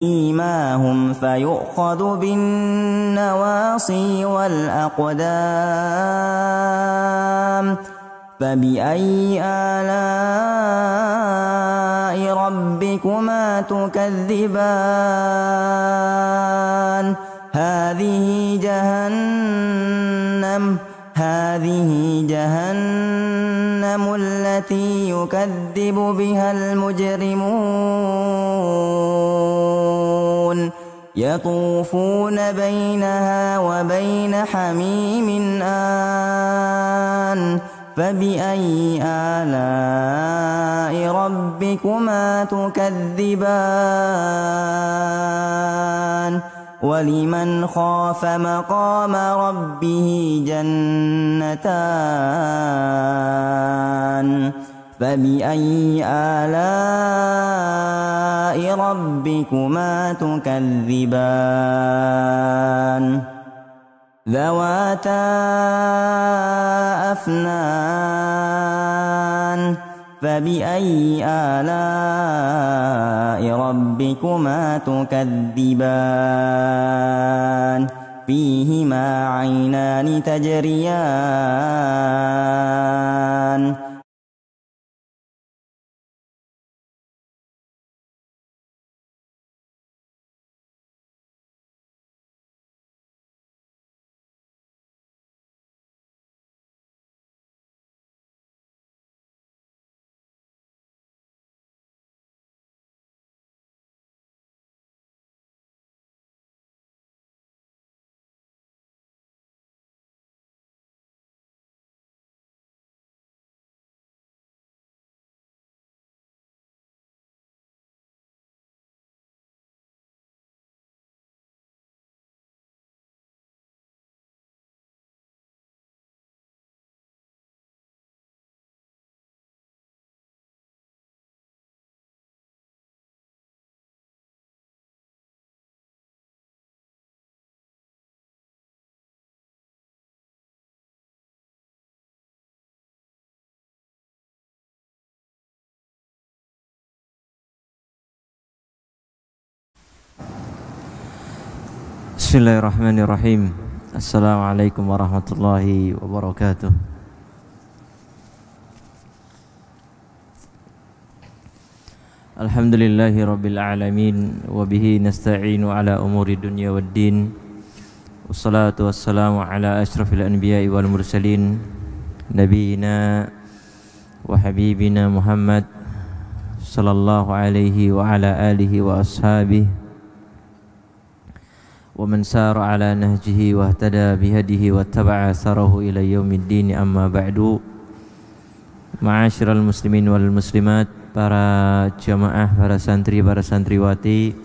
إيماهم فيؤخذ بالنواصي والأقدام فبأي آلاء ربكما تكذبان هذه جهنم التي يكذب بها المجرمون يطوفون بينها وبين حميم آن فبأي آلاء ربكما تكذبان ولمن خاف مقام ربه جنتان فبأي آلاء ربكما تكذبان ذواتا أفنان فبأي آلاء ربكما تكذبان فيهما عينان تجريان Bismillahirrahmanirrahim. Assalamualaikum warahmatullahi wabarakatuh. Alhamdulillahi rabbil alamin wa bihi nasta'inu ala umuri dunya waddin. Wassalatu wassalamu ala asyrafil anbiya'i wal mursalin nabiyina wa habibina Muhammad sallallahu alaihi wa ala alihi wa ashabihi wa man sara ala nahjihi wa ihtada bihadihi wa taba'a atharahu ila yaumiddin, amma ba'du. Ma'asyiral muslimin wal muslimat, para jamaah, para santri, para santriwati,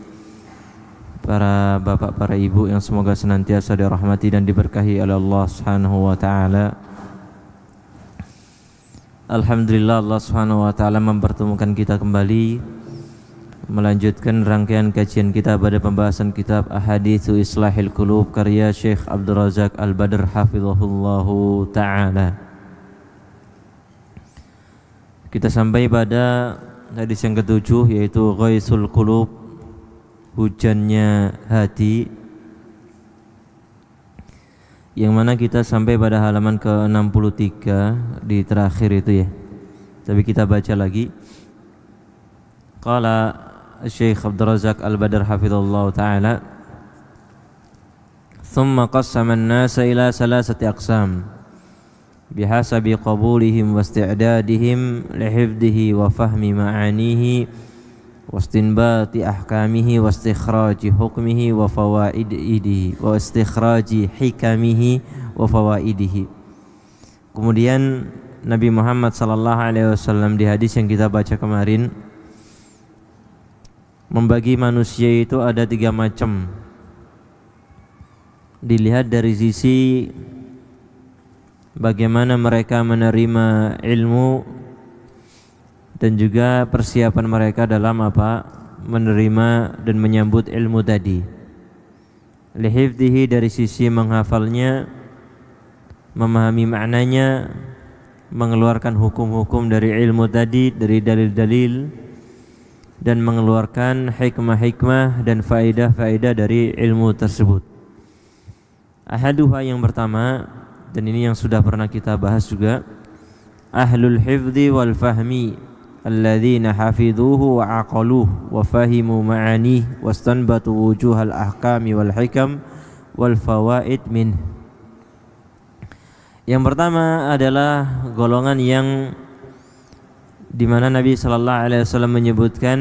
para bapak, para ibu yang semoga senantiasa dirahmati dan diberkahi oleh Allah Subhanahu wa taala. Alhamdulillah, Allah Subhanahu wa taala mempertemukan kita kembali melanjutkan rangkaian kajian kita pada pembahasan kitab Ahaditsu Islahil Qulub karya Syekh Abdul Razak Al-Badr hafizahullahu ta'ala. Kita sampai pada hadis yang ketujuh, yaitu Ghaisul Qulub, hujannya hati, yang mana kita sampai pada halaman ke-63 di terakhir itu ya. Tapi kita baca lagi. Qala Syekh Abdul Razak Al-Badr hafizallahu ta'ala, thumma qassama an-nasa ila salasati aqsam bihasabi qabulihim wa isti'dadihim lihifdhihi wa fahmi ma'anihi wa istinbati ahkamihi wa istikhraji hukmihi wa fawaidihi wa istikhraji hikamihi wa fawaidihi. Kemudian Nabi Muhammad sallallahu alaihi wasallam di hadis yang kita baca kemarin membagi manusia itu ada 3 macam. Dilihat dari sisi bagaimana mereka menerima ilmu dan juga persiapan mereka dalam menerima dan menyambut ilmu tadi. Lihifdhihi, dari sisi menghafalnya, memahami maknanya, mengeluarkan hukum-hukum dari ilmu tadi, dari dalil-dalil, dan mengeluarkan hikmah-hikmah dan faedah-faedah dari ilmu tersebut. Ahaduha, yang pertama, dan ini yang sudah pernah kita bahas juga, ahlul hifdzi wal fahmi alladzina hafidhuhu wa aqaluhu wa fahimu ma'anihi wastanbatu wujuhal ahkami wal hikam wal fawaid min. Yang pertama adalah golongan yang di mana Nabi sallallahu alaihi wasallam menyebutkan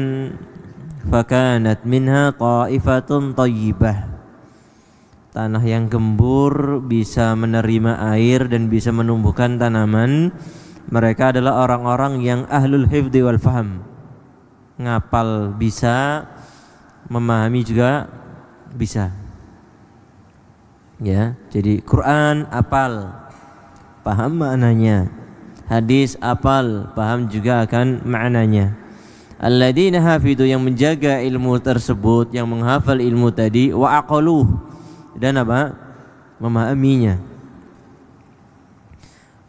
fakanat minha ta'ifatun thayyibah, tanah yang gembur, bisa menerima air dan bisa menumbuhkan tanaman. Mereka adalah orang-orang yang ahlul hifdzi wal faham, ngapal bisa, memahami juga bisa. Ya, jadi Quran apal, paham maknanya. Hadis apal, paham juga akan maknanya. Alladzina hafidhu, yang menjaga ilmu tersebut, yang menghafal ilmu tadi, wa aqaluh, dan apa? Memahaminya.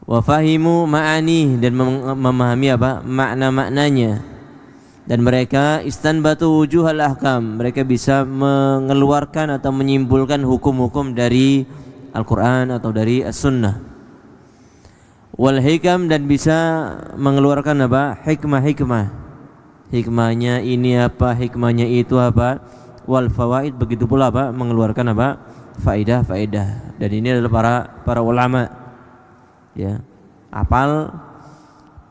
Wa fahimu ma'ani, dan memahami apa? Makna-maknanya. Dan mereka istanbatu wujuhal ahkam, mereka bisa mengeluarkan atau menyimpulkan hukum-hukum dari Al-Quran atau dari As-Sunnah. Wal hikam, dan bisa mengeluarkan apa? Hikmah-hikmah. Hikmahnya ini apa, hikmahnya itu apa. Wal fawaid, begitu pula apa? Mengeluarkan apa? Faedah-faedah. Dan ini adalah para ulama. Ya, apal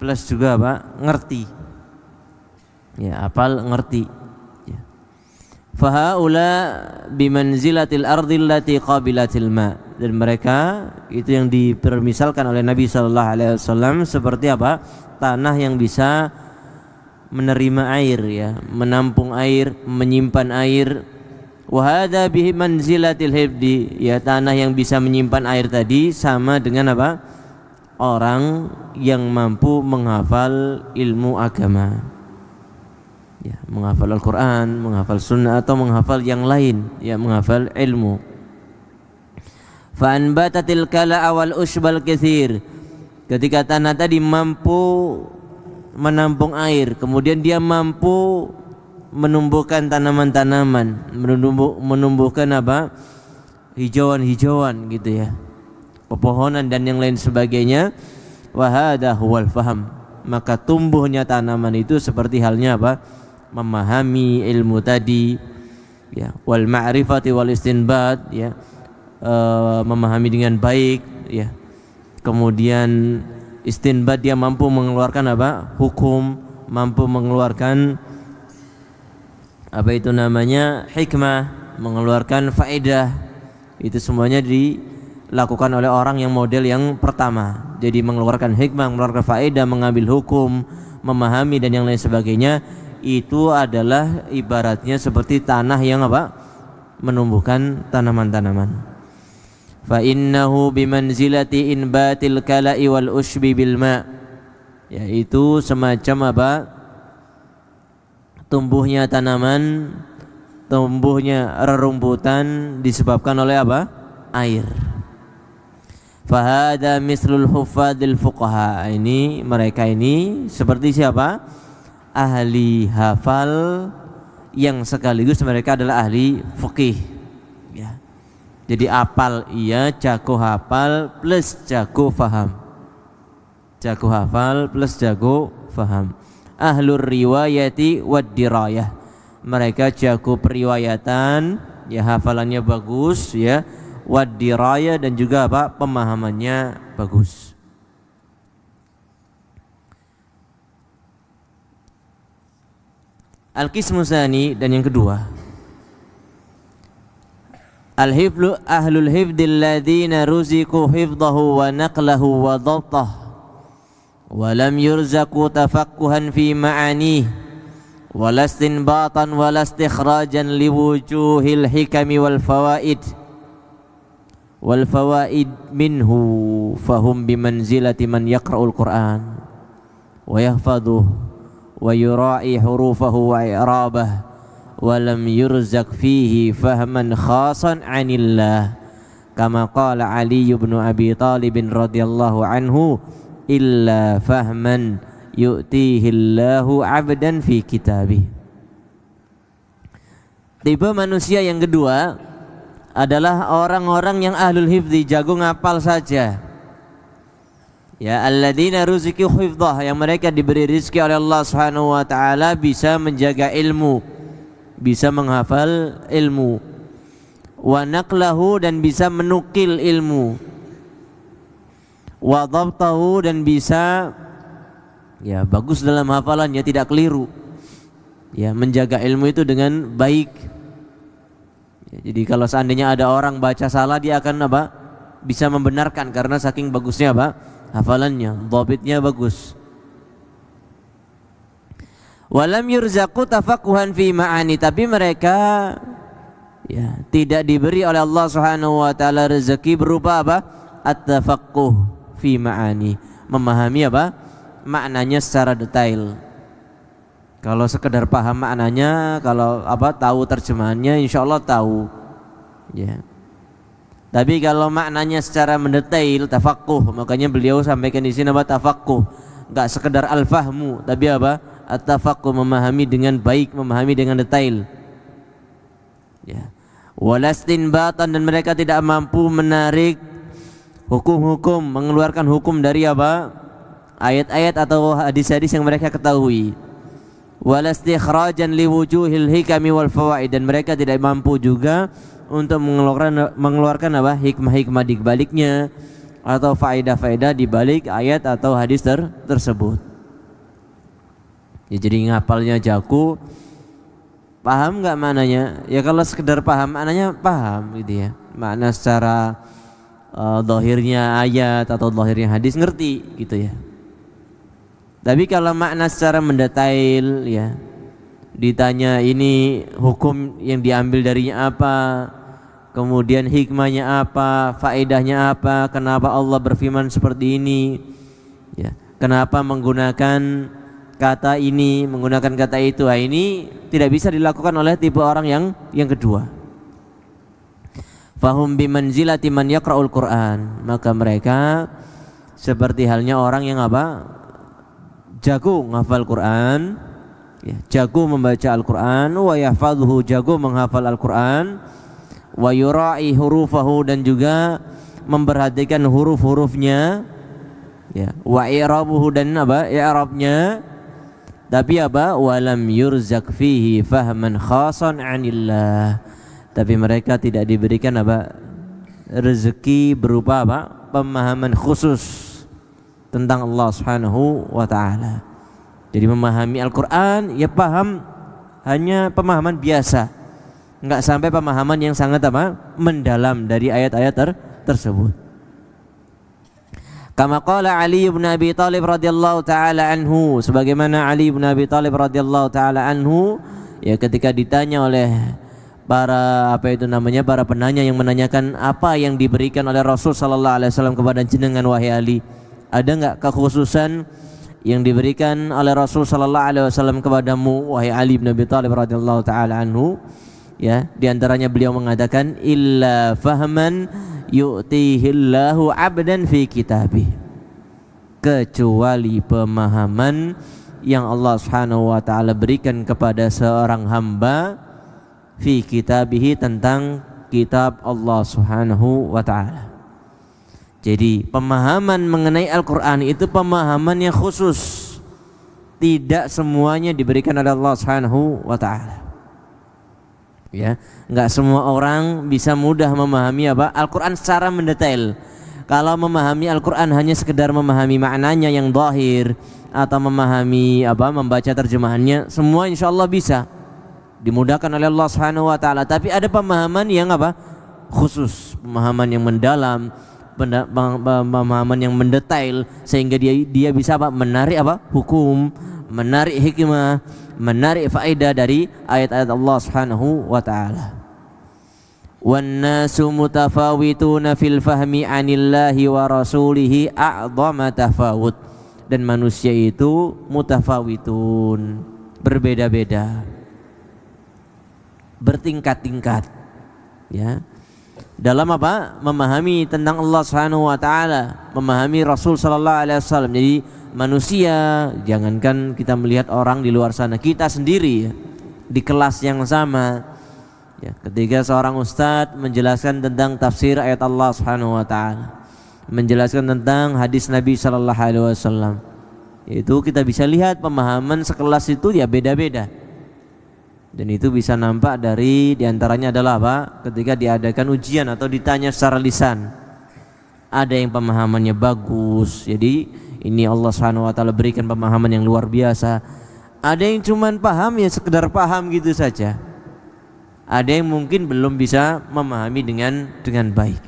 plus juga apa? Ngerti. Ya, apal ngerti. Ya. Fahaula bimanzilatil ardil lati qabilatil ma, dan mereka itu yang dipermisalkan oleh Nabi sallallahu alaihi wasallam seperti apa? Tanah yang bisa menerima air, ya, menampung air, menyimpan air. Wa hadza bi manzilatil hifdi, ya, tanah yang bisa menyimpan air tadi sama dengan apa? Orang yang mampu menghafal ilmu agama. Ya, menghafal Al-Quran, menghafal Sunnah, atau menghafal yang lain, ya, menghafal ilmu. Fa'anbatatil kala awal usbal katsir, ketika tanah tadi mampu menampung air, kemudian dia mampu menumbuhkan tanaman-tanaman, menumbuhkan apa? Hijauan-hijauan gitu, ya, pepohonan dan yang lain sebagainya. Wa hadza huwal faham, maka tumbuhnya tanaman itu seperti halnya apa? Memahami ilmu tadi, ya. Wal ma'rifati wal istinbat, ya, memahami dengan baik, ya. Kemudian istinbat, dia mampu mengeluarkan apa? Hukum, mampu mengeluarkan apa itu namanya? Hikmah, mengeluarkan faedah. Itu semuanya dilakukan oleh orang yang model yang pertama. Jadi mengeluarkan hikmah, mengeluarkan faedah, mengambil hukum, memahami dan yang lain sebagainya. Itu adalah ibaratnya seperti tanah yang apa? Menumbuhkan tanaman-tanaman. Fa innahu bimanzilati inbatil kala'i wal ushbi bil ma, yaitu semacam apa? Tumbuhnya tanaman, tumbuhnya rerumputan disebabkan oleh apa? Air. Fahada mislul huffadil fuqaha, ini mereka ini seperti siapa? Ahli hafal yang sekaligus mereka adalah ahli fikih, ya. Jadi apal iya, jago hafal plus jago faham. Jago hafal plus jago faham. Ahlur riwayati wad dirayah, mereka jago periwayatan, ya, hafalannya bagus, ya, wad dirayah, dan juga apa? Pemahamannya bagus. Al-qismu tsani, dan yang kedua, al-hifdhu ahlul hifdil ladzina ruziqu hifdhahu wa naqlahu wa dhabtahu wa lam yurzaqu tafaqquhan fi ma'anihi wa la istinbatan wa la istikhrajan liwujuhil hikami wal fawaid minhu fahum bimanzilati man yaqra'ul Qur'an wa yahfadhuhu wa yura'i hurufahu wa i'rabahu wa lam yurzaq fihi fahman khasan 'anillah, kama qala Ali bin Abi Thalib radhiyallahu anhu, illa fahman yu'tihi Allahu 'abdan fi kitabih. Tipe manusia yang kedua adalah orang-orang yang ahlul hifdzi, jago ngapal saja. Ya, alladzina ruziqu hifdzah, yang mereka diberi rezeki oleh Allah Subhanahu wa taala bisa menjaga ilmu, bisa menghafal ilmu. Wa naqlahu, dan bisa menukil ilmu. Wa dhabtahu, dan bisa ya bagus dalam hafalannya, tidak keliru. Ya, menjaga ilmu itu dengan baik. Ya, jadi kalau seandainya ada orang baca salah, dia akan apa? Bisa membenarkan karena saking bagusnya apa? Hafalannya, dhabitnya bagus. Walam yurzaqu tafaqquhan fi ma'ani, tapi mereka ya tidak diberi oleh Allah Subhanahu wa taala rezeki berupa apa? At-tafaqquh fi ma'ani, memahami apa? Maknanya secara detail. Kalau sekedar paham maknanya, kalau apa tahu terjemahannya, insyaallah tahu. Ya. Tapi kalau maknanya secara mendetail, tafaqquh, makanya beliau sampaikan di sini apa? Tafaqquh, enggak sekedar al-fahmu, tapi apa? At-tafaqquh, memahami dengan baik, memahami dengan detail. Ya. Walastinbatan, dan mereka tidak mampu menarik hukum-hukum, mengeluarkan hukum dari apa? Ayat-ayat atau hadis-hadis yang mereka ketahui. Walastikhrajan liwujuhil hikami wal fawaid, dan mereka tidak mampu juga untuk mengeluarkan apa? Hikmah-hikmah di baliknya atau faedah-faedah di balik ayat atau hadis tersebut. Ya, jadi ngapalnya jago, paham nggak maknanya? Ya kalau sekedar paham maknanya, paham gitu ya. Makna secara zahirnya ayat atau zahirnya hadis ngerti gitu ya. Tapi kalau makna secara mendetail, ya ditanya ini hukum yang diambil darinya apa, kemudian hikmahnya apa, faedahnya apa, kenapa Allah berfirman seperti ini, ya, kenapa menggunakan kata ini, menggunakan kata itu. Nah, ini tidak bisa dilakukan oleh tipe orang yang kedua. Fahum bimanzilati man yaqra'ul Qur'an, maka mereka seperti halnya orang yang apa? Jago menghafal Quran, ya, jago membaca Al-Quran, wa yahfadhuhu, jago menghafal Al-Quran, wa yura'i hurufahu, dan juga memperhatikan huruf-hurufnya, ya, wa i'rabuhu, dan apa? I'rabnya. Tapi apa? Walam yurzak fihi fahman khasan 'anillah, tapi mereka tidak diberikan apa? Rezeki berupa apa? Pemahaman khusus tentang Allah Subhanahu wa taala. Jadi memahami Al-Qur'an, ya paham hanya pemahaman biasa, enggak sampai pemahaman yang sangat apa? Mendalam dari ayat-ayat tersebut. Kama qala Ali bin Abi Thalib radhiyallahu taala anhu, sebagaimana Ali bin Abi Thalib radhiyallahu taala anhu, ya ketika ditanya oleh para para penanya yang menanyakan apa yang diberikan oleh Rasul sallallahu alaihi wasallam kepada jenengan wahai Ali, ada enggak kekhususan yang diberikan oleh Rasul sallallahu alaihi wasallam kepadamu wahai Ali bin Abi Thalib radhiyallahu taala anhu? Ya, di antaranya beliau mengatakan illa fahman yu'tihillahu 'abdan fi kitabih, kecuali pemahaman yang Allah Subhanahu wa taala berikan kepada seorang hamba fi kitabih, tentang kitab Allah Subhanahu wa taala. Jadi pemahaman mengenai Al-Quran itu pemahaman yang khusus, tidak semuanya diberikan oleh Allah Subhanahu wa taala. Ya, enggak semua orang bisa mudah memahami apa? Al-Quran secara mendetail. Kalau memahami Al-Quran hanya sekedar memahami maknanya yang zahir atau memahami apa? Membaca terjemahannya, semua insyaallah bisa dimudahkan oleh Allah Subhanahu wa taala. Tapi ada pemahaman yang apa? Khusus, pemahaman yang mendalam, pemahaman yang mendetail, sehingga dia bisa apa? Menarik apa? Hukum, menarik hikmah, menarik faedah dari ayat-ayat Allah Subhanahu wa taala. Wan nasu mutafawituna fil fahmi 'anillahi wa rasulihi a'dhama tafawut, dan manusia itu mutafawitun, berbeda-beda, bertingkat-tingkat, ya, dalam apa? Memahami tentang Allah Subhanahu wa taala, memahami Rasul sallallahu alaihi wasallam. Jadi manusia, jangankan kita melihat orang di luar sana, kita sendiri ya, di kelas yang sama, Ya, ketika seorang ustadz menjelaskan tentang tafsir ayat Allah Subhanahu wa taala, menjelaskan tentang hadis Nabi sallallahu alaihi wasallam, itu kita bisa lihat pemahaman sekelas itu ya beda-beda. Dan itu bisa nampak dari diantaranya adalah apa? Ketika diadakan ujian atau ditanya secara lisan, ada yang pemahamannya bagus, jadi ini Allah Subhanahu wa taala berikan pemahaman yang luar biasa. Ada yang cuman paham ya sekedar paham gitu saja. Ada yang mungkin belum bisa memahami dengan baik.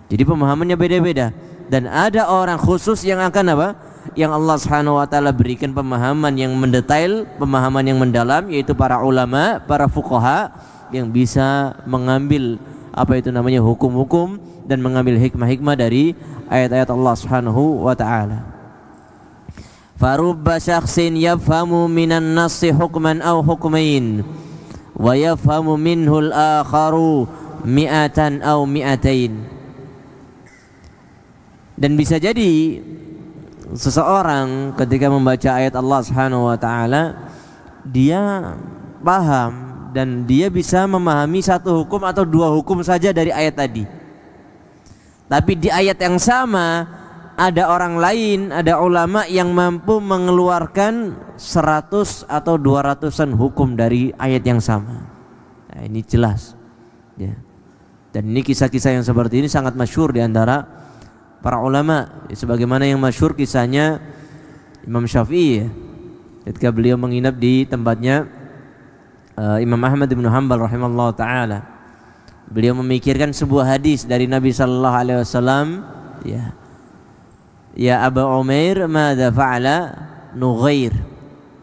Jadi pemahamannya beda-beda. Dan ada orang khusus yang akan apa? Yang Allah Subhanahu wa taala berikan pemahaman yang mendetail, pemahaman yang mendalam, yaitu para ulama, para fuqaha yang bisa mengambil apa itu namanya hukum-hukum dan mengambil hikmah-hikmah dari ayat-ayat Allah Subhanahu wa taala. Farubba syakhsin yafhamu minan nassi hukman aw hukmain wa yafhamu minhu al-akharu mi'atan aw mi'atain. Dan bisa jadi seseorang ketika membaca ayat Allah Subhanahu wa taala dia paham dan dia bisa memahami satu hukum atau dua hukum saja dari ayat tadi. Tapi di ayat yang sama ada orang lain, ada ulama yang mampu mengeluarkan 100 atau 200-an hukum dari ayat yang sama. Nah, ini jelas ya. Dan ini kisah-kisah yang seperti ini sangat masyhur di antara para ulama, sebagaimana yang masyhur kisahnya Imam Syafi'i ya, ketika beliau menginap di tempatnya Imam Ahmad bin Hanbal rahimahullah ta'ala. Beliau memikirkan sebuah hadis dari Nabi sallallahu alaihi wasallam, ya Aba Umair madza fa'ala Nughair,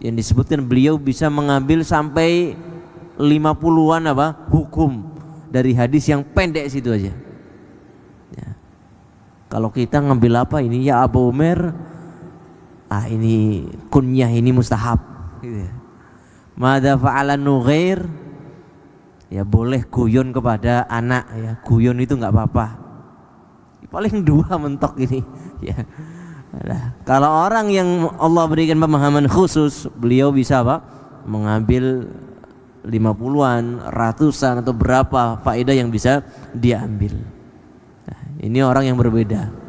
yang disebutkan beliau bisa mengambil sampai 50-an hukum dari hadis yang pendek situ aja. Ya. Kalau kita ngambil apa ini ya Abu Umair, ini kunyah ini mustahab gitu ya. Madza fa'ala Nughair, ya boleh guyon kepada anak ya, guyon itu nggak apa-apa, paling 2 mentok ini ya. Nah, kalau orang yang Allah berikan pemahaman khusus, beliau bisa mengambil 50-an, ratusan atau berapa faedah yang bisa dia ambil. Nah, ini orang yang berbeda.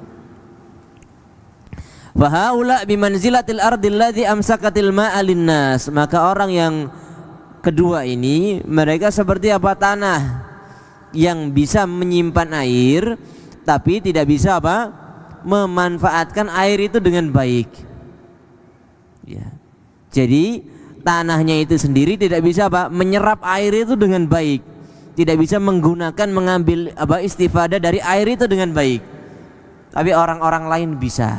Fa haula bimanzilatil ardil ladzi amsakatil ma'a linnas, maka orang yang kedua ini mereka seperti tanah yang bisa menyimpan air tapi tidak bisa memanfaatkan air itu dengan baik ya. Jadi tanahnya itu sendiri tidak bisa menyerap air itu dengan baik, tidak bisa menggunakan mengambil istifadah dari air itu dengan baik. Tapi orang-orang lain bisa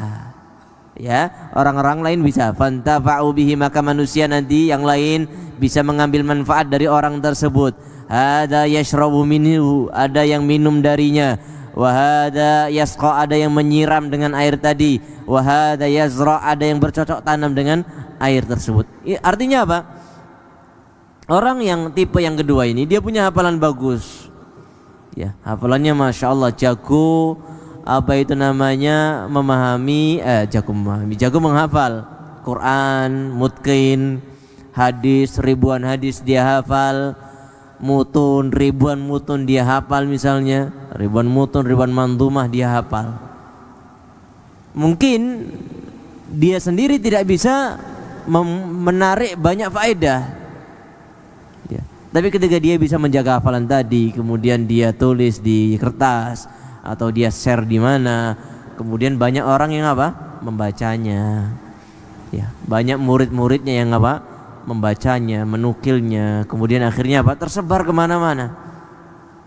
ya, orang-orang lain bisa. Fantafa'u bihi, maka manusia nanti yang lain bisa mengambil manfaat dari orang tersebut. Hada yashrabu minhu, ada yang minum darinya. Wa hada yasqa, ada yang menyiram dengan air tadi. Wa hada yazra, ada yang bercocok tanam dengan air tersebut. Artinya apa? Orang yang tipe yang kedua ini dia punya hafalan bagus. Ya, hafalannya Masya Allah jago. Jago menghafal Quran, mutqin, hadis, ribuan hadis dia hafal, mutun, ribuan mutun dia hafal, misalnya ribuan mutun, ribuan mandumah dia hafal. Mungkin dia sendiri tidak bisa menarik banyak faedah ya. Tapi ketika dia bisa menjaga hafalan tadi, kemudian dia tulis di kertas atau dia share di mana, kemudian banyak orang yang membacanya ya, banyak murid-muridnya yang membacanya, menukilnya, kemudian akhirnya tersebar kemana-mana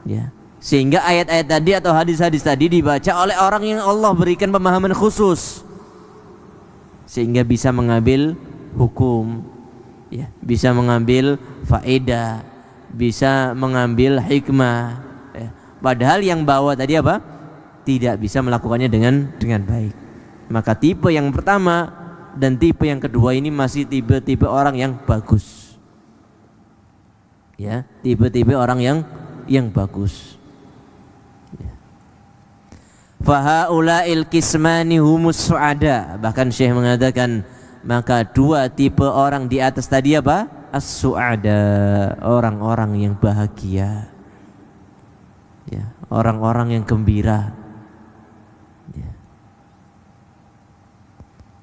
ya, sehingga ayat-ayat tadi atau hadis-hadis tadi dibaca oleh orang yang Allah berikan pemahaman khusus sehingga bisa mengambil hukum ya, bisa mengambil faedah, bisa mengambil hikmah. Padahal yang bawa tadi tidak bisa melakukannya dengan baik. Maka tipe yang pertama dan tipe yang kedua ini masih tipe-tipe orang yang bagus. Ya, tipe-tipe orang yang bagus. Ya. Fa haula'il qismani humus su'ada. Bahkan Syekh mengatakan maka 2 tipe orang di atas tadi As-su'ada, orang-orang yang bahagia. Ya, orang-orang yang gembira. Ya.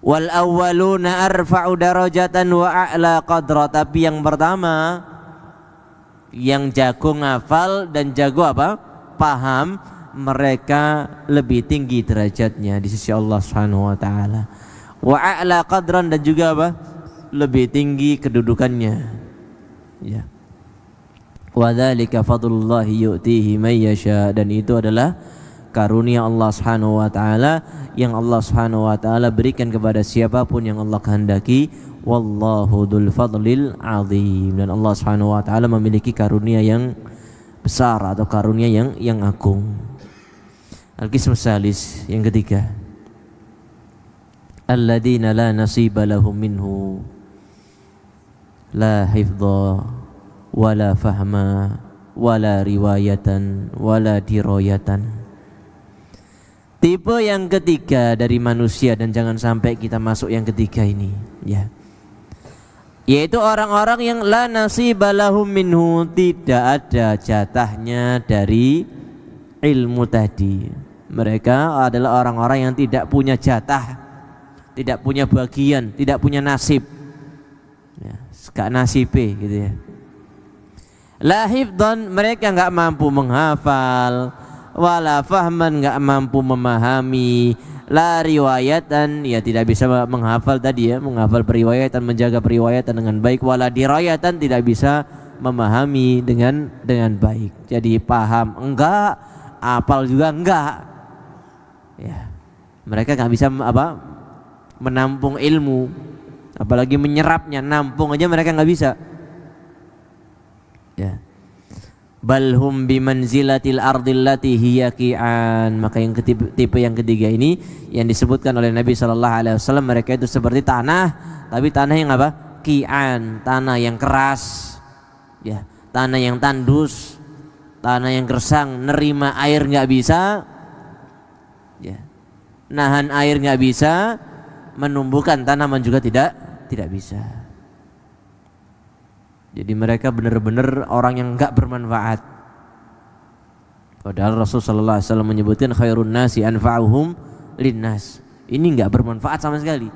Wal awwaluna arfa'u darajatan wa a'la qadra. Tapi yang pertama, yang jago ngafal dan jago apa? Paham, mereka lebih tinggi derajatnya di sisi Allah Subhanahu wa taala. Wa a'la qadran, dan juga apa? Lebih tinggi kedudukannya. Ya. Wa dzalika fadlullahi yu'tihi may yasha, dan itu adalah karunia Allah Subhanahu wa taala yang Allah Subhanahu wa taala berikan kepada siapapun yang Allah kehendaki. Wallahu dzul fadlil azim, dan Allah Subhanahu wa taala memiliki karunia yang besar atau karunia yang agung. Al-qismus salis, yang ketiga, alladzina la nasiba lahum minhu la hifdha wala fahma wala riwayatan wala dirayatan. Tipe yang ketiga dari manusia, dan jangan sampai kita masuk yang ketiga ini, ya, yaitu orang-orang yang la nasiba lahum minhu, tidak ada jatahnya dari ilmu tadi. Mereka adalah orang-orang yang tidak punya jatah, tidak punya bagian, tidak punya nasib, ya, gak nasibe gitu ya. La hifdhan, mereka enggak mampu menghafal, wala fahman, enggak mampu memahami, la riwayatan, ya tidak bisa menghafal tadi ya, menghafal periwayatan, menjaga periwayatan dengan baik, wala dirayatan, tidak bisa memahami dengan baik. Jadi paham enggak, hafal juga enggak. Ya. Mereka enggak bisa apa? Menampung ilmu, apalagi menyerapnya, nampung aja mereka enggak bisa. Ya. Balhum bimanzilatil ardil lati hiya qi'an. Maka yang tipe yang ketiga ini yang disebutkan oleh Nabi sallallahu alaihi wasallam, mereka itu seperti tanah, tapi tanah yang apa? Qi'an, tanah yang keras. Ya, tanah yang tandus, tanah yang gersang, nerima air enggak bisa. Ya. Nahan air enggak bisa, menumbuhkan tanaman juga tidak bisa. Jadi mereka benar-benar orang yang enggak bermanfaat. Padahal Rasulullah SAW menyebutkan khairun nasi anfa'uhum linnas. Ini enggak bermanfaat sama sekali.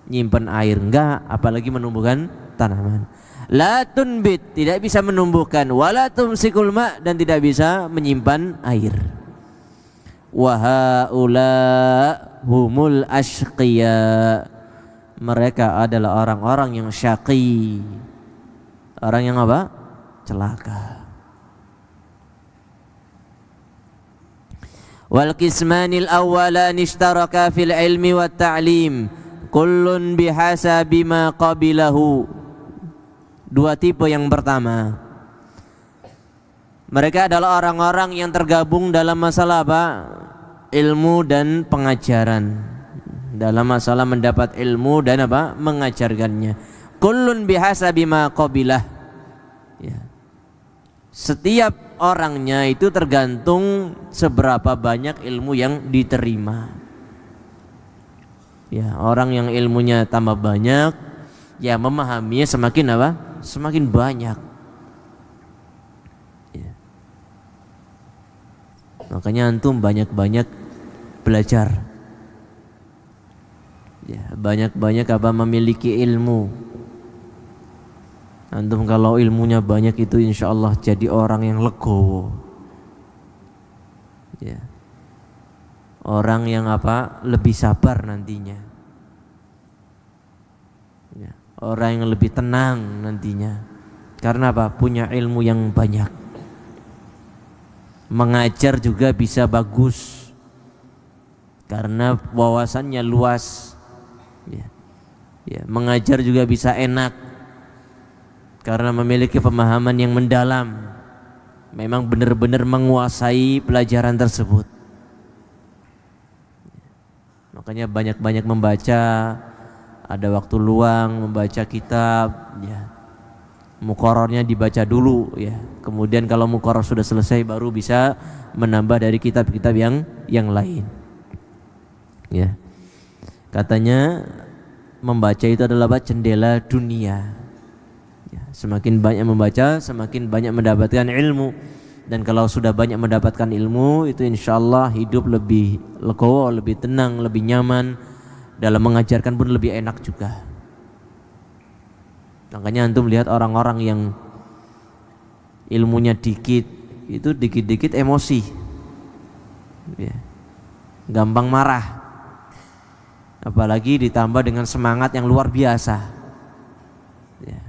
Nyimpen air enggak, apalagi menumbuhkan tanaman. La tunbit, tidak bisa menumbuhkan, wala tumsikul ma, dan tidak bisa menyimpan air. Wa haula humul ashqiya. Mereka adalah orang-orang yang syaqi. Orang yang apa? Celaka. Wal qismanil awwalan ishtaraka fil ilmi wat ta'lim, kullun bihasabi ma qabilahu. Dua tipe yang pertama, mereka adalah orang-orang yang tergabung dalam masalah apa? Ilmu dan pengajaran. Dalam masalah mendapat ilmu dan apa? Mengajarkannya. Kullun bihasabi ma qabilah. Ya. Setiap orangnya itu tergantung seberapa banyak ilmu yang diterima. Ya, orang yang ilmunya tambah banyak, ya memahaminya semakin apa? Semakin banyak. Ya. Makanya antum banyak-banyak belajar. Ya, banyak-banyak apa? Memiliki ilmu. Antum kalau ilmunya banyak itu insya Allah jadi orang yang legowo. Ya. Orang yang apa? Lebih sabar nantinya. Ya. Orang yang lebih tenang nantinya. Karena apa? Punya ilmu yang banyak. Mengajar juga bisa bagus. Karena wawasannya luas. Ya. Ya. Mengajar juga bisa enak. Karena memiliki pemahaman yang mendalam, memang benar-benar menguasai pelajaran tersebut. Makanya banyak-banyak membaca, ada waktu luang membaca kitab, ya. Muqarrarnya dibaca dulu, ya. Kemudian kalau muqarrar sudah selesai baru bisa menambah dari kitab-kitab yang lain. Ya. Katanya membaca itu adalah jendela dunia. Ya, semakin banyak membaca, semakin banyak mendapatkan ilmu. Dan kalau sudah banyak mendapatkan ilmu, itu insya Allah hidup lebih legowo, lebih tenang, lebih nyaman. Dalam mengajarkan pun lebih enak juga. Makanya antum lihat orang-orang yang ilmunya dikit, itu dikit-dikit emosi, ya, gampang marah. Apalagi ditambah dengan semangat yang luar biasa, ya.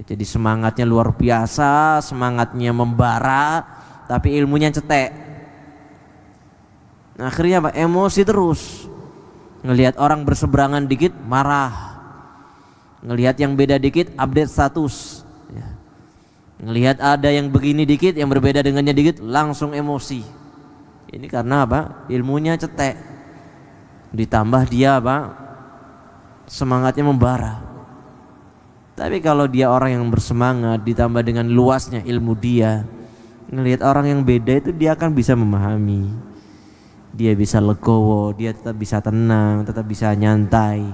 Jadi semangatnya luar biasa, semangatnya membara, tapi ilmunya cetek. Nah, akhirnya apa? Emosi terus. Ngelihat orang berseberangan dikit marah, ngelihat yang beda dikit update status, ya. Ngelihat ada yang begini dikit, yang berbeda dengannya dikit, langsung emosi. Ini karena apa? Ilmunya cetek. Ditambah dia apa? Semangatnya membara. Tapi kalau dia orang yang bersemangat, ditambah dengan luasnya ilmu dia, ngelihat orang yang beda itu dia akan bisa memahami. Dia bisa legowo, dia tetap bisa tenang, tetap bisa nyantai.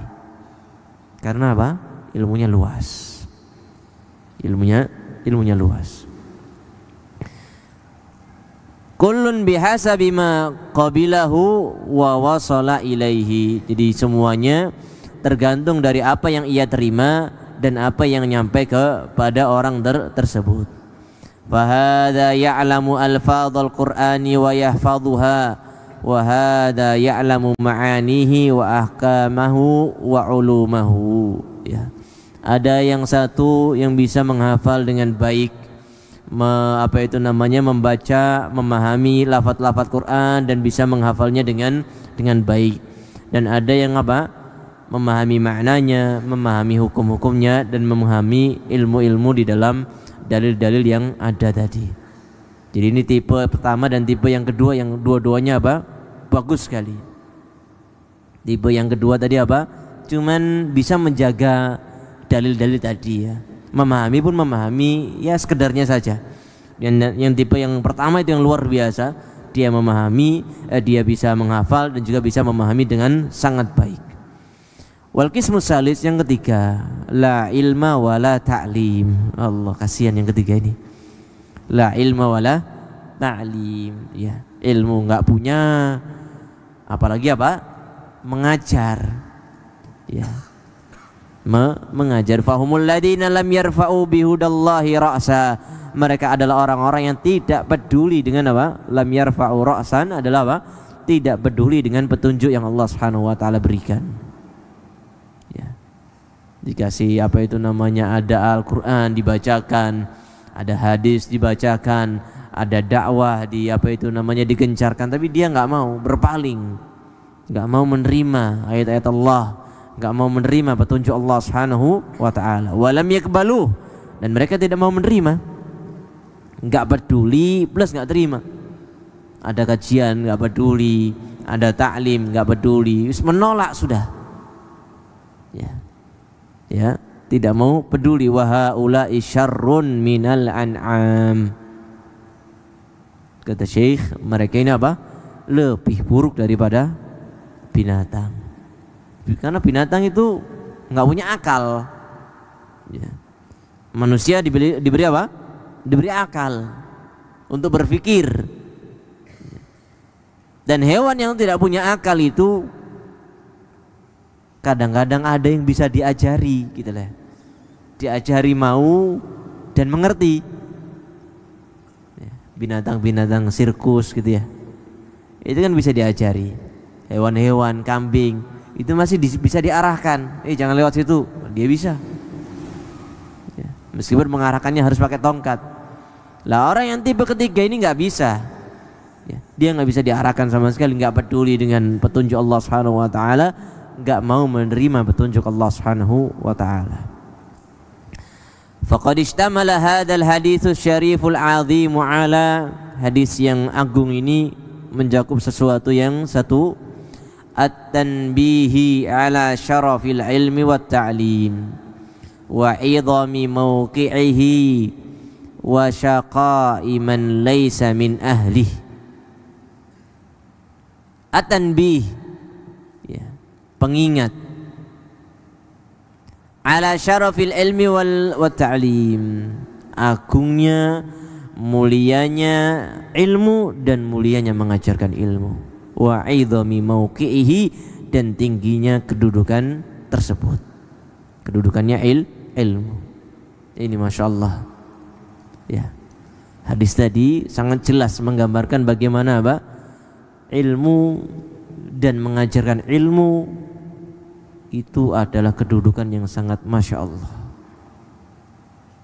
Karena apa? Ilmunya luas. Ilmunya luas. Kullun bihasabi ma qabilahu wa wasala ilaihi. Jadi semuanya tergantung dari apa yang ia terima dan apa yang nyampe kepada orang tersebut. Fahada ya'lamu alfadhal Qur'ani wa yahfadhuha, wa hada ya'lamu ma'anihi wa ahkamahu wa ulumahu, ya. Ada yang satu yang bisa menghafal dengan baik, membaca, memahami lafaz-lafaz Quran dan bisa menghafalnya dengan baik. Dan ada yang memahami maknanya, memahami hukum-hukumnya, dan memahami ilmu-ilmu di dalam dalil-dalil yang ada tadi. Jadi ini tipe pertama dan tipe yang kedua, yang dua-duanya bagus sekali. Tipe yang kedua tadi cuman bisa menjaga dalil-dalil tadi, ya. Memahami pun memahami ya sekedarnya saja. Yang tipe yang pertama itu yang luar biasa, dia memahami, dia bisa menghafal dan juga bisa memahami dengan sangat baik. Wal qismus salis, yang ketiga, la ilma wala ta'lim. Allah, kasihan yang ketiga ini. La ilma wala ta'lim, ya. Ilmu enggak punya, apalagi mengajar, ya. Mengajar. Fahumul ladina lam yarfa'u bihudallahi ra'sa. Mereka adalah orang-orang yang tidak peduli dengan lam yarfa'u ra'san adalah tidak peduli dengan petunjuk yang Allah Subhanahu wa taala berikan. Dikasih ada Al-Quran dibacakan, ada hadis dibacakan, ada dakwah digencarkan, tapi dia nggak mau, berpaling, nggak mau menerima ayat-ayat Allah, nggak mau menerima petunjuk Allah Subhanahu wa taala. Walam yakbaluh, dan mereka tidak mau menerima, nggak peduli plus nggak terima. Ada kajian nggak peduli, ada ta'lim nggak peduli, menolak sudah, ya, tidak mau peduli. Wa haula'i syarrun minal an'am. Kata Syekh, mereka ini lebih buruk daripada binatang. Karena binatang itu nggak punya akal, ya. Manusia diberi diberi akal untuk berpikir. Dan hewan yang tidak punya akal itu kadang-kadang ada yang bisa diajari, gitu lah. Diajari mau dan mengerti. Binatang-binatang sirkus gitu ya, itu kan bisa diajari. Hewan-hewan, kambing, itu masih bisa diarahkan. Jangan lewat situ, dia bisa. Meskipun mengarahkannya harus pakai tongkat. Lah orang yang tipe ketiga ini nggak bisa. Dia nggak bisa diarahkan sama sekali, nggak peduli dengan petunjuk Allah Subhanahu wa taala, enggak mau menerima petunjuk Allah Subhanahu wa taala. Faqad istamala hadzal haditsus syariful azim ala, hadis yang agung ini mencakup sesuatu yang satu, at-tanbihi ala syarafil ilmi wat ta'lim wa idhami mawqi'ihi wa syaqa'i man laysa min ahlihi. At-tanbih, pengingat, ala syarafil ilmi wal ta'lim. Agungnya, mulianya ilmu dan mulianya mengajarkan ilmu. Wa 'idhami mauqi'ihi, dan tingginya kedudukan tersebut. Kedudukannya ilmu. Ini Masya Allah. Ya. Hadis tadi sangat jelas menggambarkan bagaimana apa? Ilmu dan mengajarkan ilmu itu adalah kedudukan yang sangat Masya Allah.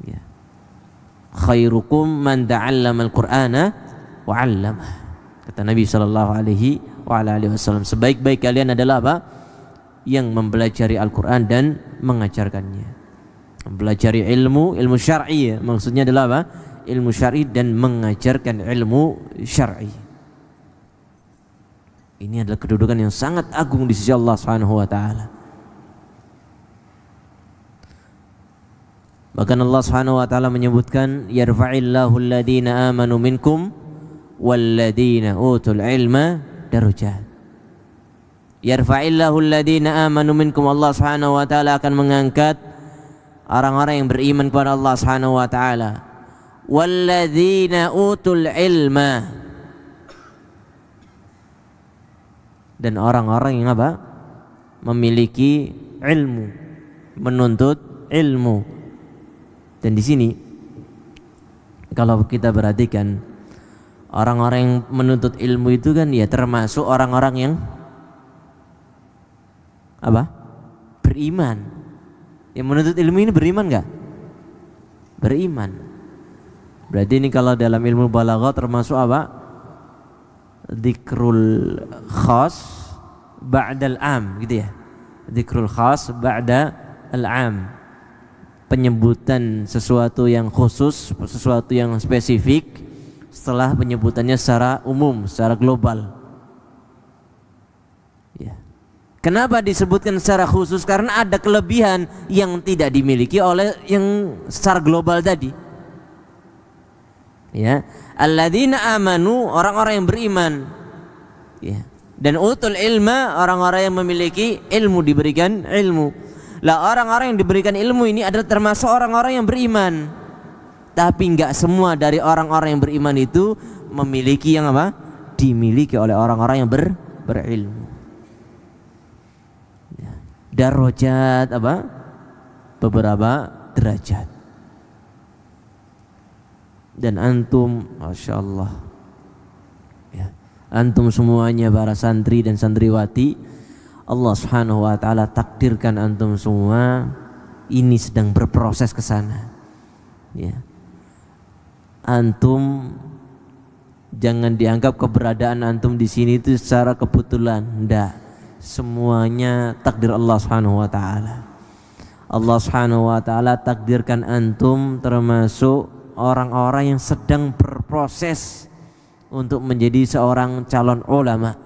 Ya. Khairukum man ta'allama al-Qur'ana wa 'allamah. Kata Nabi SAW, sebaik-baik kalian adalah apa? Yang mempelajari Al-Quran dan mengajarkannya. Mempelajari ilmu syar'i, maksudnya adalah apa? Ilmu syar'i dan mengajarkan ilmu syar'i. Ini adalah kedudukan yang sangat agung di sisi Allah Subhanahu wa taala. Bahkan Allah Subhanahu wa taala menyebutkan yarfa'illahu alladhina amanu minkum walladzina utul ilma darajat. Yarfa'illahu alladhina amanu minkum, Allah Subhanahu wa taala akan mengangkat orang-orang yang beriman kepada Allah Subhanahu wa taala. Walladzina utul ilma, dan orang-orang yang apa? Memiliki ilmu, menuntut ilmu. Dan di sini kalau kita perhatikan, orang-orang yang menuntut ilmu itu kan ya termasuk orang-orang yang apa? Beriman. Yang menuntut ilmu ini beriman enggak? Beriman. Berarti ini kalau dalam ilmu balaghah termasuk apa? Dzikrul khas ba'dal am, gitu ya. Dzikrul khas ba'da al-am. Penyebutan sesuatu yang khusus, sesuatu yang spesifik setelah penyebutannya secara umum, secara global. Ya. Kenapa disebutkan secara khusus? Karena ada kelebihan yang tidak dimiliki oleh yang secara global tadi. Ya, alladzina amanu, orang-orang yang beriman. Ya. Dan utul ilma, orang-orang yang memiliki ilmu, diberikan ilmu. Lah orang-orang yang diberikan ilmu ini adalah termasuk orang-orang yang beriman. Tapi enggak semua dari orang-orang yang beriman itu memiliki yang apa? Dimiliki oleh orang-orang yang berilmu. Ya. Darajat apa? Beberapa derajat. Dan antum, Masya Allah, ya, antum semuanya para santri dan santriwati, Allah Subhanahu wa taala takdirkan antum semua ini sedang berproses ke sana. Ya. Antum jangan dianggap keberadaan antum di sini itu secara kebetulan, enggak. Semuanya takdir Allah Subhanahu wa taala. Allah Subhanahu wa taala takdirkan antum termasuk orang-orang yang sedang berproses untuk menjadi seorang calon ulama,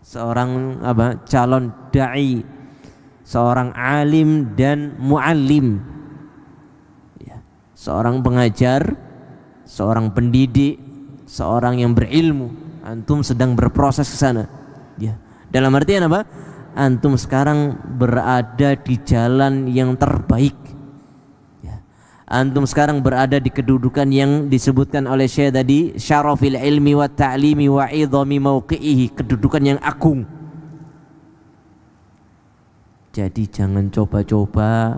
seorang apa? Calon dai, seorang alim dan muallim, ya, seorang pengajar, seorang pendidik, seorang yang berilmu. Antum sedang berproses ke sana. Ya. Dalam artian apa? Antum sekarang berada di jalan yang terbaik. Antum sekarang berada di kedudukan yang disebutkan oleh Syekh tadi, syarafil ilmi wa ta'limi wa 'idhami mauqi'ihi, kedudukan yang agung. Jadi jangan coba-coba,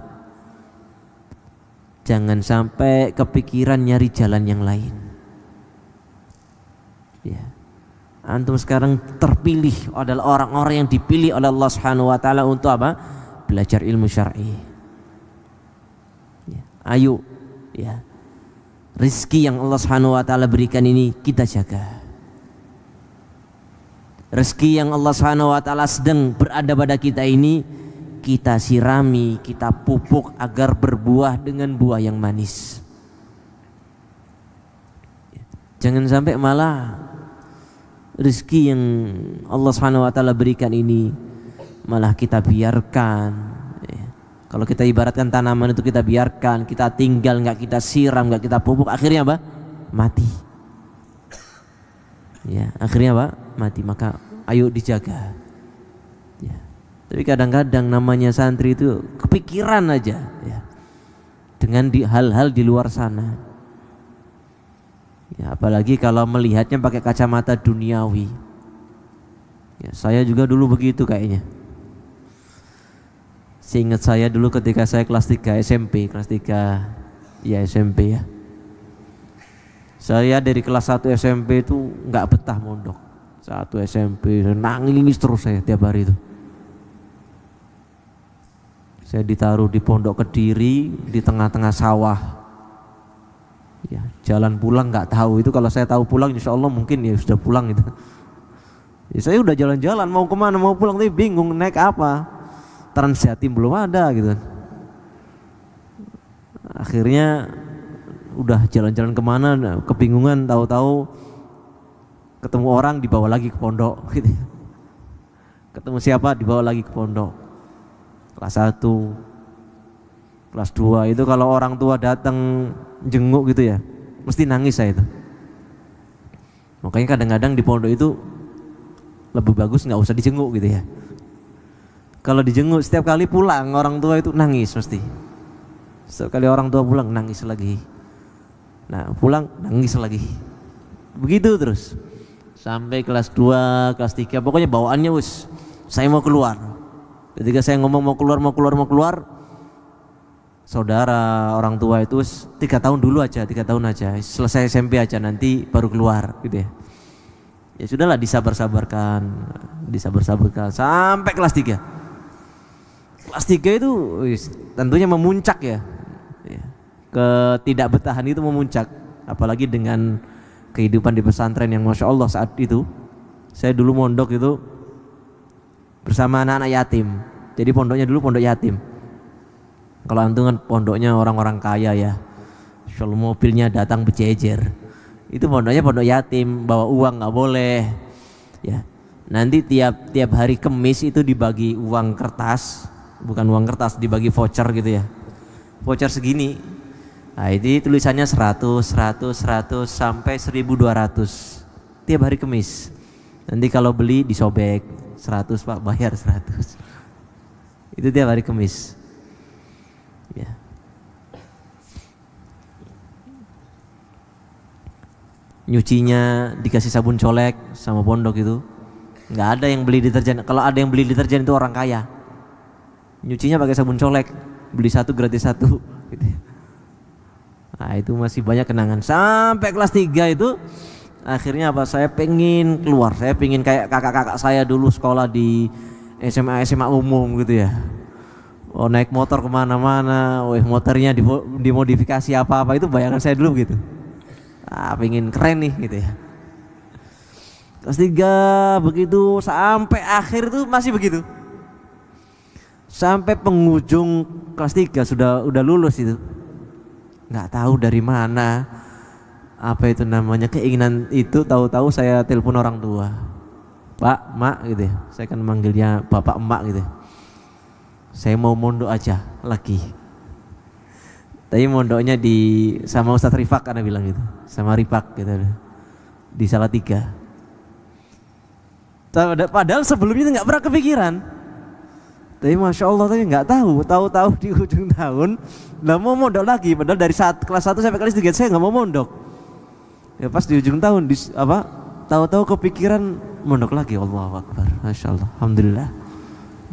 jangan sampai kepikiran nyari jalan yang lain. Ya. Antum sekarang terpilih adalah orang-orang yang dipilih oleh Allah Subhanahu wa taala untuk apa? Belajar ilmu syar'i. Ayo, ya, rezeki yang Allah Subhanahu wa taala berikan ini kita jaga. Rezeki yang Allah Subhanahu wa taala sedang berada pada kita ini kita sirami, kita pupuk agar berbuah dengan buah yang manis. Jangan sampai malah rezeki yang Allah Subhanahu wa taala berikan ini malah kita biarkan. Kalau kita ibaratkan tanaman itu kita biarkan, kita tinggal, nggak kita siram, nggak kita pupuk, akhirnya apa? Mati. Ya, akhirnya apa? Mati. Maka ayo dijaga. Ya. Tapi kadang-kadang namanya santri itu kepikiran aja ya, dengan hal-hal di luar sana. Ya, apalagi kalau melihatnya pakai kacamata duniawi. Ya, saya juga dulu begitu kayaknya. Seingat saya dulu ketika saya kelas 3 SMP, kelas 3 ya SMP ya. Saya dari kelas 1 SMP itu nggak betah mondok. 1 SMP nangis terus saya tiap hari itu. Saya ditaruh di pondok Kediri di tengah-tengah sawah. Ya, jalan pulang nggak tahu, itu kalau saya tahu pulang insya Allah mungkin ya sudah pulang itu. Ya, saya udah jalan-jalan mau kemana mau pulang tapi bingung naik apa. Transjatim belum ada gitu. Akhirnya udah jalan-jalan kemana kebingungan, tahu-tahu ketemu orang dibawa lagi ke pondok gitu. Ketemu siapa dibawa lagi ke pondok. Kelas 1, kelas 2 itu kalau orang tua datang jenguk gitu ya, mesti nangis saya itu. Makanya kadang-kadang di pondok itu lebih bagus nggak usah dijenguk gitu ya. Kalau dijenguk setiap kali pulang orang tua itu nangis mesti. Setiap kali orang tua pulang nangis lagi. Nah pulang nangis lagi. Begitu terus. Sampai kelas 2, kelas 3 pokoknya bawaannya wis saya mau keluar. Ketika saya ngomong mau keluar, saudara orang tua itu 3 tahun dulu aja, 3 tahun aja, selesai SMP aja nanti baru keluar gitu ya. Ya sudahlah disabar-sabarkan sampai kelas 3. Kelas 3 itu tentunya memuncak ya. Ketidakbetahan itu memuncak, apalagi dengan kehidupan di pesantren yang Masya Allah saat itu. Saya dulu mondok itu bersama anak-anak yatim. Jadi pondoknya dulu pondok yatim. Kalau antum kan pondoknya orang-orang kaya ya, kalau mobilnya datang berjejer. Itu pondoknya pondok yatim, bawa uang nggak boleh. Ya, nanti tiap hari Kemis itu dibagi uang kertas, bukan uang kertas, dibagi voucher gitu ya. Voucher segini. Nah, ini tulisannya 100 sampai 1.200 tiap hari Kemis. Nanti kalau beli disobek 100 Pak, bayar 100. Itu tiap hari Kemis. Ya. Nyucinya dikasih sabun colek sama pondok itu. Nggak ada yang beli deterjen. Kalau ada yang beli deterjen itu orang kaya. Nyucinya pakai sabun colek, beli 1 gratis 1 gitu. Nah itu masih banyak kenangan. Sampai kelas 3 itu akhirnya apa? Saya pengen keluar. Saya pengen kayak kakak-kakak saya dulu sekolah di SMA umum gitu ya. Oh naik motor kemana-mana, motornya dimodifikasi apa-apa, itu bayangan saya dulu gitu. Pengen keren nih gitu ya. Kelas 3 begitu sampai akhir itu masih begitu. Sampai penghujung kelas 3 udah lulus itu. Nggak tahu dari mana apa itu namanya keinginan itu, tahu-tahu saya telepon orang tua. Pak, Mak gitu ya. Saya kan manggilnya Bapak Emak gitu ya. Saya mau mondok aja lagi. Tapi mondoknya sama Ustadz Rifak karena bilang gitu. Sama Rifak gitu. Di Salatiga. Padahal sebelumnya nggak pernah kepikiran. Tapi Masya Allah tadi nggak tahu di ujung tahun nggak mau mondok lagi. Padahal dari kelas 1 sampai kelas 3 saya nggak mau mondok. Ya pas di ujung tahun tahu-tahu kepikiran mondok lagi. Allahu Akbar, Masya Allah, Alhamdulillah.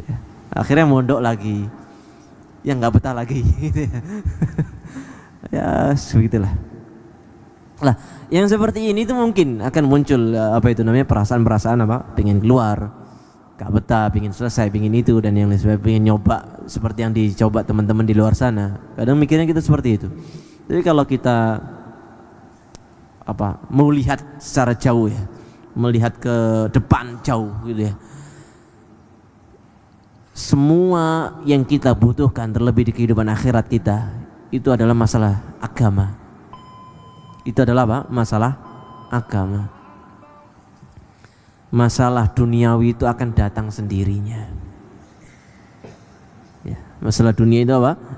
Ya, akhirnya mondok lagi. Yang nggak betah lagi. Ya begitulah. Lah, yang seperti ini tuh mungkin akan muncul perasaan-perasaan pengen keluar, gak betah, pengen selesai, pengen itu dan yang lain sebagainya, pengen nyoba seperti yang dicoba teman-teman di luar sana. Kadang mikirnya kita seperti itu. Jadi kalau kita melihat secara jauh ya, melihat ke depan jauh gitu ya. Semua yang kita butuhkan terlebih di kehidupan akhirat kita itu adalah masalah agama. Itu adalah masalah agama. Masalah duniawi itu akan datang sendirinya. Ya, masalah dunia itu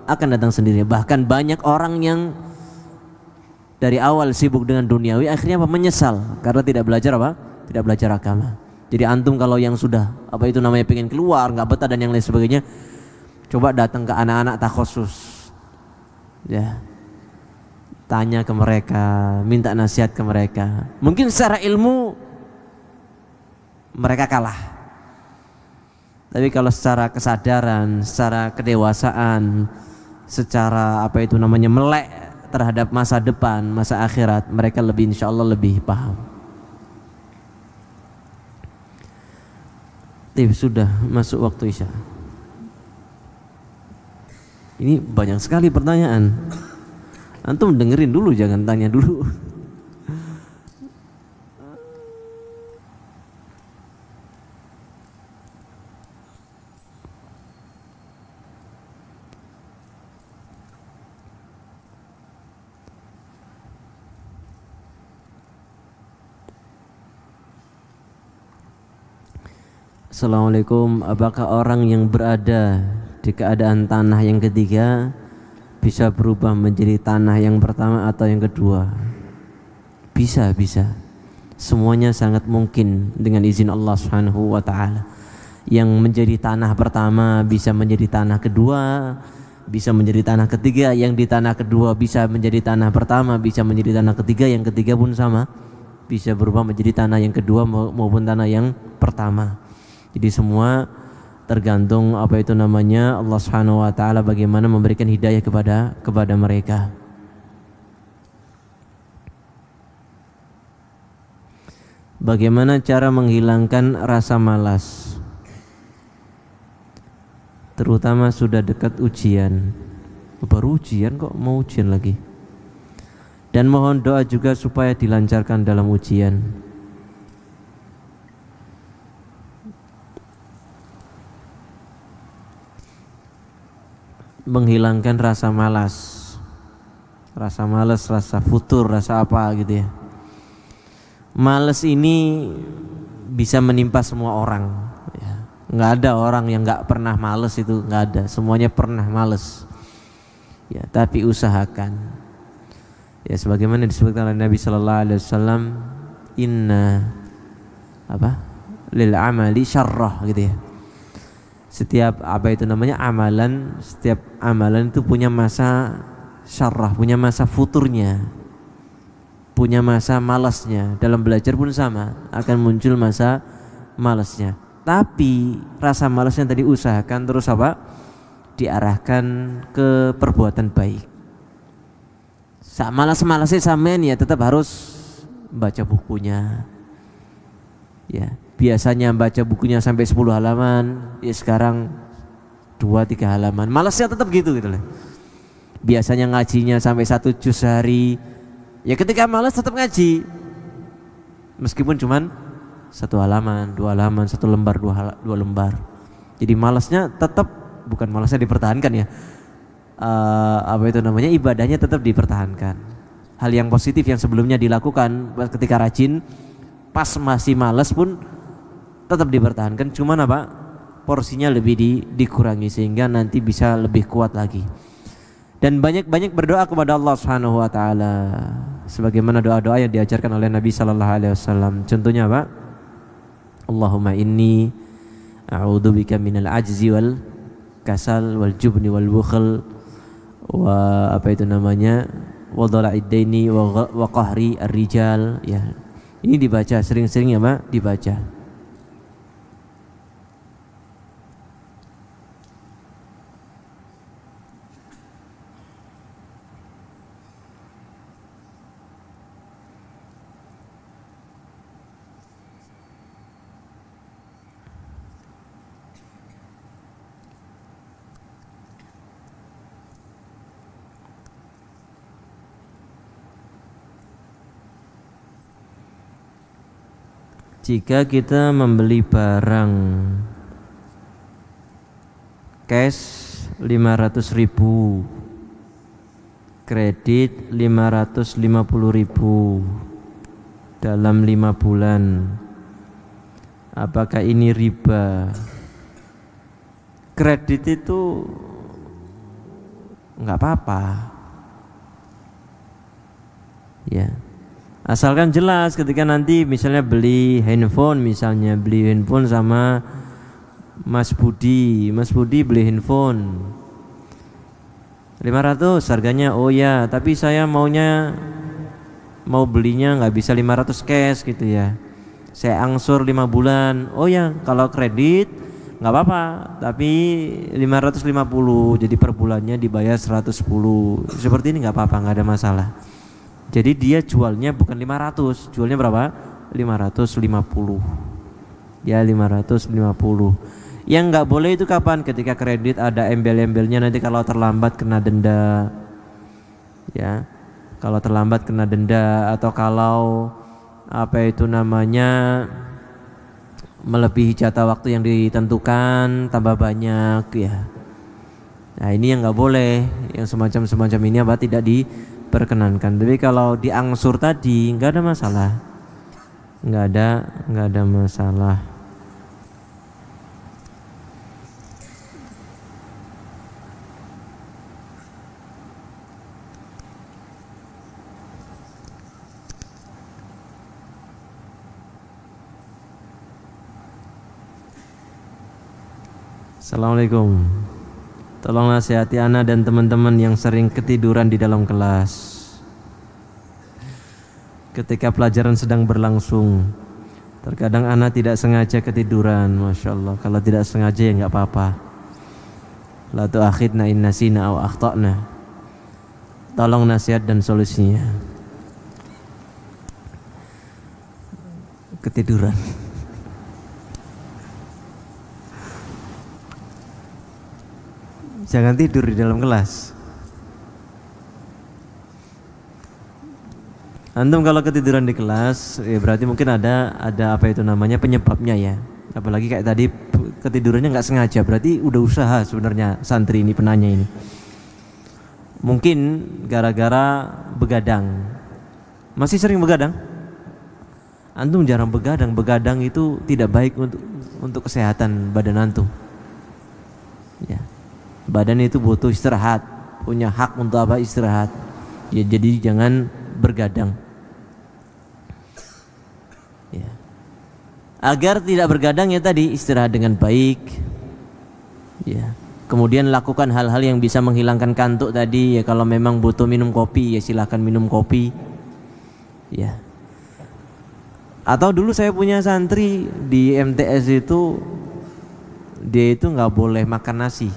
akan datang sendirinya. Bahkan banyak orang yang dari awal sibuk dengan duniawi akhirnya menyesal karena tidak belajar Tidak belajar agama. Jadi antum kalau yang sudah apa itu namanya pengen keluar, nggak betah dan yang lain sebagainya, coba datang ke anak-anak takhusus, ya, tanya ke mereka, minta nasihat ke mereka. Mungkin secara ilmu mereka kalah, tapi kalau secara kesadaran, secara kedewasaan, secara apa itu namanya melek terhadap masa depan, masa akhirat, mereka lebih, insya Allah lebih paham. Sudah masuk waktu Isya. Ini banyak sekali pertanyaan. Antum dengerin dulu, jangan tanya dulu. Assalamualaikum, apakah orang yang berada di keadaan tanah yang ketiga bisa berubah menjadi tanah yang pertama atau yang kedua? Bisa. Semuanya sangat mungkin dengan izin Allah Subhanahu wa taala. Yang menjadi tanah pertama bisa menjadi tanah kedua, bisa menjadi tanah ketiga, yang di tanah kedua bisa menjadi tanah pertama, bisa menjadi tanah ketiga, yang ketiga pun sama, bisa berubah menjadi tanah yang kedua maupun tanah yang pertama. Jadi semua tergantung apa itu namanya Allah Subhanahu wa taala bagaimana memberikan hidayah kepada mereka. Bagaimana cara menghilangkan rasa malas? Terutama sudah dekat ujian. Baru ujian kok mau ujian lagi. Dan mohon doa juga supaya dilancarkan dalam ujian. Menghilangkan rasa malas, rasa futur, rasa apa gitu ya. Malas ini bisa menimpa semua orang ya. Nggak ada orang yang nggak pernah malas, itu nggak ada, semuanya pernah malas ya, tapi usahakan ya, sebagaimana disebutkan oleh Nabi Sallallahu Alaihi Wasallam, inna lil amali syarrah gitu ya. Setiap apa itu namanya amalan, setiap amalan itu punya masa syarrah, punya masa futurnya, punya masa malasnya. Dalam belajar pun sama, akan muncul masa malasnya. Tapi rasa malasnya tadi usahakan terus diarahkan ke perbuatan baik. Malas-malasnya sampean ya tetap harus baca bukunya. Ya, biasanya baca bukunya sampai 10 halaman, ya sekarang 2-3 halaman. Malasnya tetap gitu loh. Biasanya ngajinya sampai 1 juz sehari, ya ketika malas tetap ngaji, meskipun cuman 1 halaman, 2 halaman, 1 lembar, 2 lembar. Jadi malasnya tetap, bukan malasnya dipertahankan ya, apa itu namanya, ibadahnya tetap dipertahankan. Hal yang positif yang sebelumnya dilakukan ketika rajin, pas masih malas pun tetap dipertahankan, cuman porsinya lebih dikurangi sehingga nanti bisa lebih kuat lagi. Dan banyak-banyak berdoa kepada Allah Subhanahu wa taala sebagaimana doa-doa yang diajarkan oleh Nabi sallallahu alaihi wasallam. Contohnya Allahumma inni a'udzubika minal ajzi wal kasal wal jubni wal bukhl wa apa itu namanya wa dhala'id daini wa qahri ar-rijal ya. Ini dibaca sering-sering ya dibaca. Jika kita membeli barang cash 500.000, kredit 550.000 dalam 5 bulan, apakah ini riba? Kredit itu enggak apa-apa ya. Asalkan jelas ketika nanti misalnya beli handphone sama Mas Budi beli handphone 500 harganya, oh ya tapi saya mau belinya nggak bisa 500 cash gitu ya, saya angsur 5 bulan, oh ya kalau kredit nggak apa-apa tapi 550 jadi per bulannya dibayar 110, seperti ini nggak apa-apa, nggak ada masalah. Jadi dia jualnya bukan 500, jualnya berapa? 550. Ya 550. Yang nggak boleh itu kapan? Ketika kredit ada embel-embelnya, nanti kalau terlambat kena denda. Ya. Kalau terlambat kena denda, atau kalau melebihi jatah waktu yang ditentukan tambah banyak ya. Nah, ini yang nggak boleh, yang semacam ini tidak diperkenankan. Tapi kalau diangsur tadi nggak ada masalah, nggak ada masalah. Assalamualaikum. Tolong nasihati ana dan teman-teman yang sering ketiduran di dalam kelas ketika pelajaran sedang berlangsung. Terkadang ana tidak sengaja ketiduran, masya Allah. Kalau tidak sengaja ya nggak apa-apa. La tu'akhidna in nasina aw akhtana. Tolong nasihat dan solusinya. Ketiduran. Jangan tidur di dalam kelas. Antum kalau ketiduran di kelas, ya berarti mungkin ada penyebabnya ya. Apalagi kayak tadi ketidurannya nggak sengaja, berarti udah usaha sebenarnya santri ini, penanya ini. Mungkin gara-gara begadang. Masih sering begadang? Antum jarang begadang. Begadang itu tidak baik untuk kesehatan badan antum. Ya. Badan itu butuh istirahat, punya hak untuk istirahat. Ya, jadi jangan bergadang. Ya. Agar tidak bergadang ya tadi istirahat dengan baik. Ya. Kemudian lakukan hal-hal yang bisa menghilangkan kantuk tadi. Ya kalau memang butuh minum kopi ya silahkan minum kopi. Ya. Atau dulu saya punya santri di MTS itu, dia itu nggak boleh makan nasi.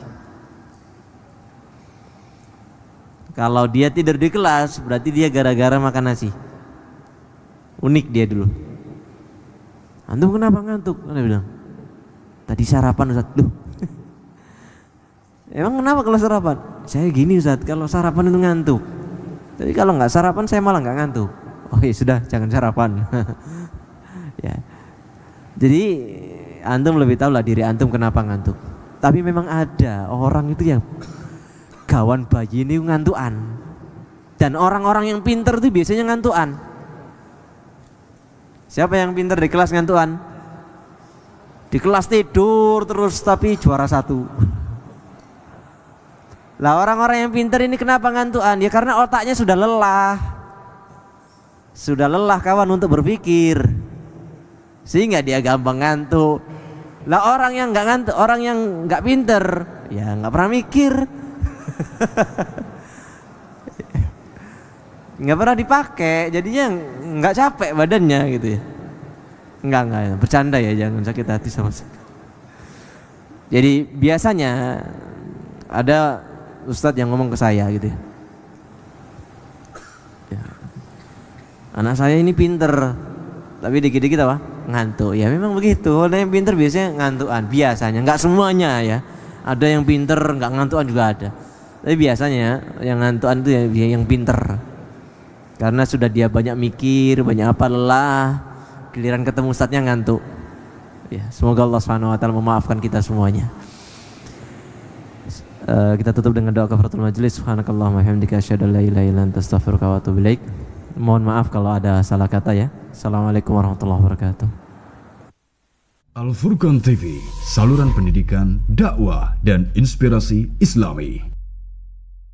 Kalau dia tidur di kelas berarti dia gara-gara makan nasi. Unik dia dulu. Antum kenapa ngantuk? Dia bilang, tadi sarapan Ustaz. Loh. Emang kenapa kalau sarapan? Saya gini Ustaz, kalau sarapan itu ngantuk. Tapi kalau nggak sarapan saya malah nggak ngantuk. Oh ya sudah, jangan sarapan. Ya. Jadi antum lebih tahu lah diri antum kenapa ngantuk. Tapi memang ada orang itu yang kawan bayi ini ngantuan, dan orang-orang yang pinter itu biasanya ngantuan. Siapa yang pinter di kelas ngantuan? Di kelas tidur terus tapi juara 1. Lah orang-orang yang pinter ini kenapa ngantuan? Ya karena otaknya sudah lelah kawan untuk berpikir, sehingga dia gampang ngantuk. Lah orang yang nggak ngantuk, orang yang nggak pinter ya nggak pernah mikir. Nggak pernah dipakai, jadinya nggak capek badannya gitu ya. Enggak, bercanda ya, jangan sakit hati sama saya. Jadi biasanya ada ustadz yang ngomong ke saya gitu ya. Anak saya ini pinter, tapi dikit-dikit ngantuk. Ya memang begitu, orang yang pinter biasanya ngantukan. Biasanya, nggak semuanya ya. Ada yang pinter nggak ngantukan juga ada. Tapi biasanya yang ngantukan itu ya yang pinter, karena sudah dia banyak mikir, banyak lelah, giliran ketemu ustadznya ngantuk. Ya, semoga Allah SWT memaafkan kita semuanya. Kita tutup dengan doa kafaratul majelis. Subhanakallahumma hamdika asyhadu an la ilaha illa anta astaghfiruka wa atubu ilaik. Mohon maaf kalau ada salah kata ya. Assalamualaikum warahmatullahi wabarakatuh. Al Furqan TV, saluran pendidikan, dakwah dan inspirasi Islami.